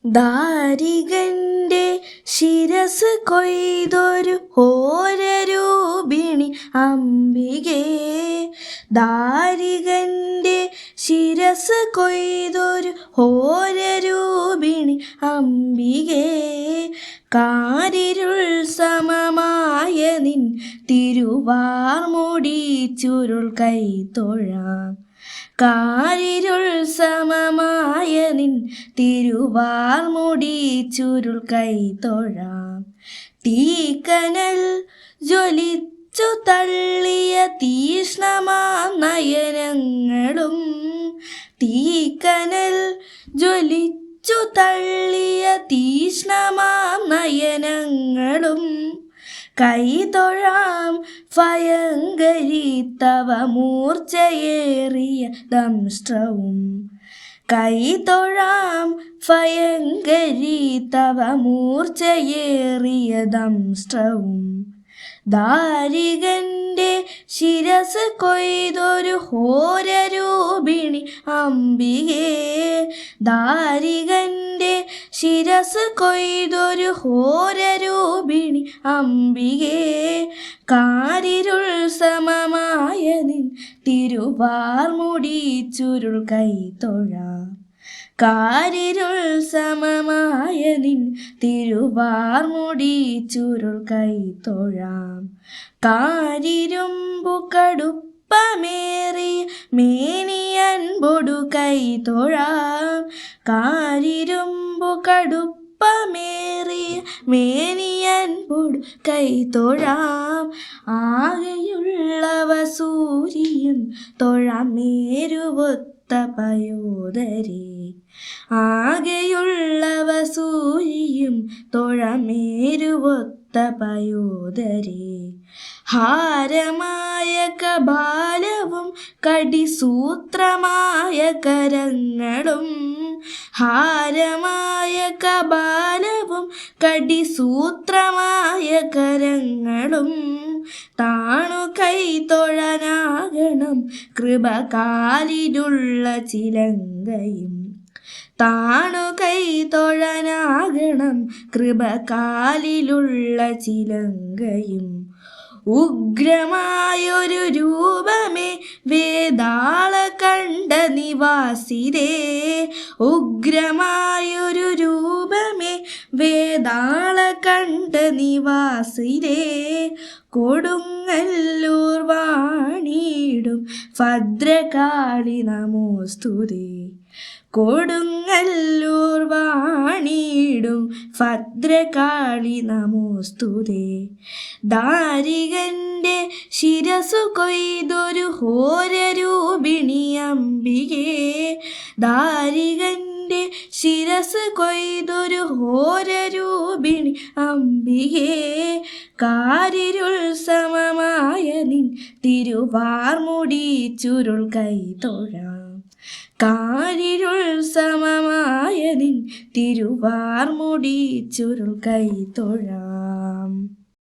ദാരികന്റെ ശിരസ് കൊയ്തൊരു ഹോരരൂപിണി അംബികേ. ദാരികന്റെ ശിരസ് കൊയ്തൊരു ഹോരരൂപിണി അംബികേ. കാരിരുൾ സമമായ നിൻ തിരുവാർമുടി ചുരുൾ കൈത്തൊഴാം. കാരിരുൾ സമമായ നിൻ തിരുവാർമുടി ചുരുൾ കൈത്തൊഴാം. തീക്കനൽ ജ്വലിച്ചു തള്ളിയ തീഷ്ണമാം നയനങ്ങളും, തീക്കനൽ ജ്വലിച്ചു തള്ളിയ തീഷ്ണമാം നയനങ്ങളും, കൈതൊഴാം ഭയങ്കരി തവ മൂർച്ചയേറിയ ദംഷ്ട്രവും. കൈതൊഴാം ഭയങ്കരി തവ മൂർച്ചയേറിയ ദംഷ്ട്രവും. ദാരികന്റെ ശിരസ് കൊയ്തൊരു ഹോരരൂപിണി അംബികേ. ദാരികന്റെ ശിരസ് കൊയ്തൊരു ഹോരരൂപിണി അംബികേ. കാരിരുൾ സമമായ നിൻ തിരുവാർമുടി ചുരുൾ കൈത്തൊഴാം. കാരിരുൾ സമമായ നിൻ തിരുവാർമുടി ചുരുൾ കൈത്തൊഴാം. കാരിരുമ്പു കടുപ്പമേറിയ മേനിയൻപൊടു കൈത്തൊഴാം. കാരിരുമ്പു കടുപ്പമേറിയ മേനിയൻപൊടു കൈത്തൊഴാം. ആകെയുള്ളവ സൂര്യൻ തൊഴാം മേരുവൊത്ത പയോദരേ. ആകെയുള്ളവ സൂര്യയും തൊഴമേരുവൊത്ത പയോദരേ. ഹാരമായ കപാലവും കടിസൂത്രമായ കരങ്ങളും, ഹാരമായ കപാലവും കടിസൂത്രമായ കരങ്ങളും, താണു കൈത്തൊഴനാകണം കൃപകാലിലുള്ള ചിലങ്കയും. താണു കൈത്തൊഴനാകണം കൃപകാലിലുള്ള ചിലങ്കയും. ഉഗ്രമായൊരു രൂപമേ വേതാളകണ്ഠ നിവാസിതേ. ഉഗ്രമായൊരു രൂപമേ വേതാളകണ്ഠ നിവാസിതേ. കൊടുങ്ങല്ലൂർ വാണിടും ഭദ്രകാളി നമോസ്തുതേ. കൊടുങ്ങല്ലൂർ വാണിടും ഭദ്രകാളി നമോസ്തുതേ. ദാരികന്റെ ശിരസു കൊയ്തൊരു ഹോരരൂപിണി അംബികേ. ദാരികന്റെ ശിരസ് കൊയ്തൊരു ഹോരരൂപിണി അംബികേ. കാരിരുൾ സമമായ നിൻ തിരുവാർമുടി ചുരുൾ കൈത്തൊഴാം. കാരിരുൾ സമമായ നിൻ തിരുവാർമുടി ചുരുൾ കൈത്തൊഴാം.